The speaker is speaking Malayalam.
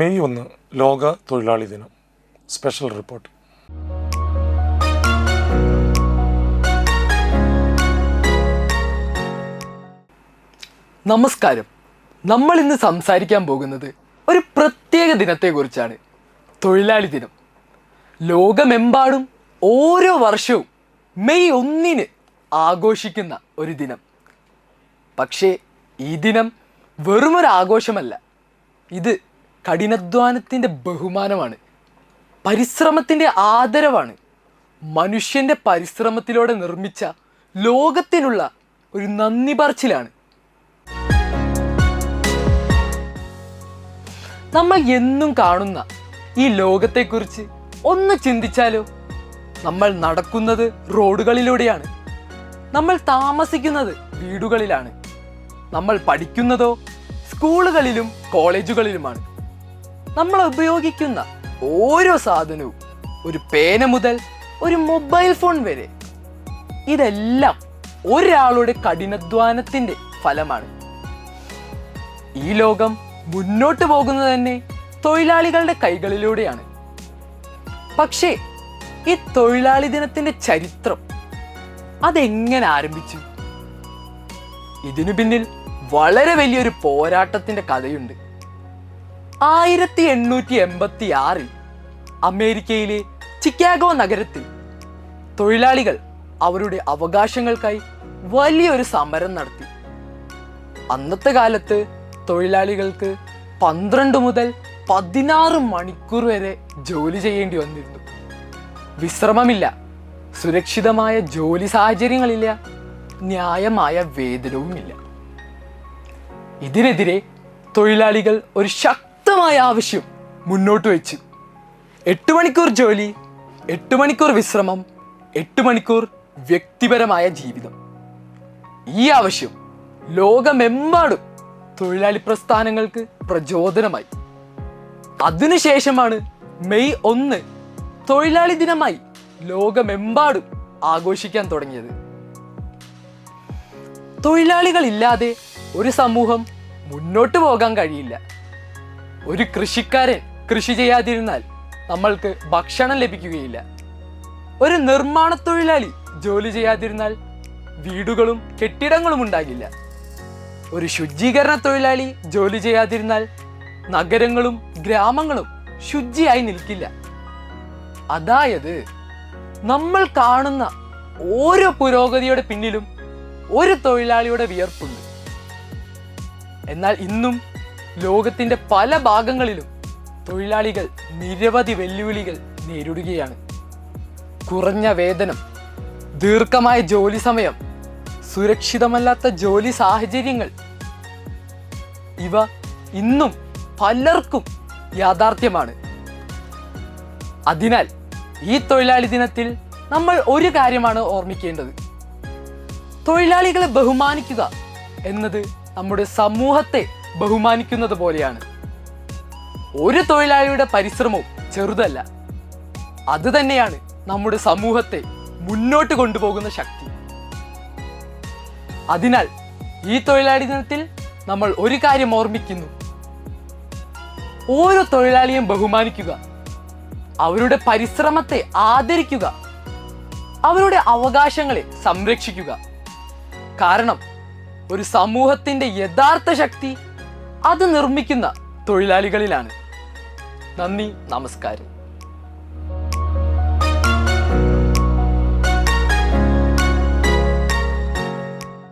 മെയ് 1 ലോക തൊഴിലാളി ദിനം. Special report. നമസ്കാരം. നമ്മൾ ഇന്ന് സംസാരിക്കാൻ പോകുന്നത് ഒരു പ്രത്യേക ദിനത്തെക്കുറിച്ചാണ്. തൊഴിലാളി ദിനം. ലോകമെമ്പാടും ഓരോ വർഷവും മെയ് 1 ആഘോഷിക്കുന്ന ഒരു ദിനം. പക്ഷേ ഈ ദിനം വെറുമൊരു ആഘോഷമല്ല. ഇത് കഠിനാധ്വാനത്തിൻ്റെ ബഹുമാനമാണ്, പരിശ്രമത്തിൻ്റെ ആദരവാണ്. മനുഷ്യൻ്റെ പരിശ്രമത്തിലൂടെ നിർമ്മിച്ച ലോകത്തിനുള്ള ഒരു നന്ദി പറച്ചിലാണ്. നമ്മൾ എന്നും കാണുന്ന ഈ ലോകത്തെക്കുറിച്ച് ഒന്ന് ചിന്തിച്ചാലോ? നമ്മൾ നടക്കുന്നത് റോഡുകളിലൂടെയാണ്, നമ്മൾ താമസിക്കുന്നത് വീടുകളിലാണ്, നമ്മൾ പഠിക്കുന്നതോ സ്കൂളുകളിലും കോളേജുകളിലുമാണ്. നമ്മൾ ഉപയോഗിക്കുന്ന ഓരോ സാധനവും, ഒരു പേന മുതൽ ഒരു മൊബൈൽ ഫോൺ വരെ, ഇതെല്ലാം ഒരാളുടെ കഠിനാധ്വാനത്തിൻ്റെ ഫലമാണ്. ഈ ലോകം മുന്നോട്ട് പോകുന്നത് തന്നെ തൊഴിലാളികളുടെ കൈകളിലൂടെയാണ്. പക്ഷേ ഈ തൊഴിലാളി ദിനത്തിൻ്റെ ചരിത്രം അതെങ്ങനെ ആരംഭിച്ചു? ഇതിനു പിന്നിൽ വളരെ വലിയൊരു പോരാട്ടത്തിൻ്റെ കഥയുണ്ട്. 1886 അമേരിക്കയിലെ ചിക്കാഗോ നഗരത്തിൽ തൊഴിലാളികൾ അവരുടെ അവകാശങ്ങൾക്കായി വലിയൊരു സമരം നടത്തി. അന്നത്തെ കാലത്ത് തൊഴിലാളികൾക്ക് 12 മുതൽ 16 മണിക്കൂർ വരെ ജോലി ചെയ്യേണ്ടി വന്നിരുന്നു. വിശ്രമമില്ല, സുരക്ഷിതമായ ജോലി സാഹചര്യങ്ങളില്ല, ന്യായമായ വേതനവുമില്ല. ഇതിനെതിരെ തൊഴിലാളികൾ ഒരു ശക്തമായ ആവശ്യം മുന്നോട്ട് വെച്ചു. 8 മണിക്കൂർ ജോലി, 8 മണിക്കൂർ വിശ്രമം, 8 മണിക്കൂർ വ്യക്തിപരമായ ജീവിതം. ഈ ആവശ്യം ലോകമെമ്പാടും തൊഴിലാളി പ്രസ്ഥാനങ്ങൾക്ക് പ്രചോദനമായി. അതിനുശേഷമാണ് മെയ് 1 തൊഴിലാളി ദിനമായി ലോകമെമ്പാടും ആഘോഷിക്കാൻ തുടങ്ങിയത്. തൊഴിലാളികളില്ലാതെ ഒരു സമൂഹം മുന്നോട്ട് പോകാൻ കഴിയില്ല. ഒരു കൃഷിക്കാരൻ കൃഷി ചെയ്യാതിരുന്നാൽ നമ്മൾക്ക് ഭക്ഷണം ലഭിക്കുകയില്ല. ഒരു നിർമ്മാണ തൊഴിലാളി ജോലി ചെയ്യാതിരുന്നാൽ വീടുകളും കെട്ടിടങ്ങളും ഉണ്ടാകില്ല. ഒരു ശുചീകരണ തൊഴിലാളി ജോലി ചെയ്യാതിരുന്നാൽ നഗരങ്ങളും ഗ്രാമങ്ങളും ശുചിയായി നിൽക്കില്ല. അതായത് നമ്മൾ കാണുന്ന ഓരോ പുരോഗതിയുടെ പിന്നിലും ഒരു തൊഴിലാളിയുടെ വിയർപ്പുണ്ട്. എന്നാൽ ഇന്നും ലോകത്തിൻ്റെ പല ഭാഗങ്ങളിലും തൊഴിലാളികൾ നിരവധി വെല്ലുവിളികൾ നേരിടുകയാണ്. കുറഞ്ഞ വേതനം, ദീർഘമായ ജോലി സമയം, സുരക്ഷിതമല്ലാത്ത ജോലി സാഹചര്യങ്ങൾ, ഇവ ഇന്നും പലർക്കും യാഥാർത്ഥ്യമാണ്. അതിനാൽ ഈ തൊഴിലാളി ദിനത്തിൽ നമ്മൾ ഒരു കാര്യമാണ് ഓർമ്മിക്കേണ്ടത്. തൊഴിലാളികളെ ബഹുമാനിക്കുക എന്നത് നമ്മുടെ സമൂഹത്തെ ബഹുമാനിക്കുന്നത് പോലെയാണ്. ഒരു തൊഴിലാളിയുടെ പരിശ്രമവും ചെറുതല്ല. അത് തന്നെയാണ് നമ്മുടെ സമൂഹത്തെ മുന്നോട്ട് കൊണ്ടുപോകുന്ന ശക്തി. അതിനാൽ ഈ തൊഴിലാളി ദിനത്തിൽ നമ്മൾ ഒരു കാര്യം ഓർമ്മിക്കുന്നു: ഓരോ തൊഴിലാളിയെയും ബഹുമാനിക്കുക, അവരുടെ പരിശ്രമത്തെ ആദരിക്കുക, അവരുടെ അവകാശങ്ങളെ സംരക്ഷിക്കുക. കാരണം ഒരു സമൂഹത്തിൻ്റെ യഥാർത്ഥ ശക്തി അത് നിർമ്മിക്കുന്ന തൊഴിലാളികളിലാണ്. നന്ദി, നമസ്കാരം.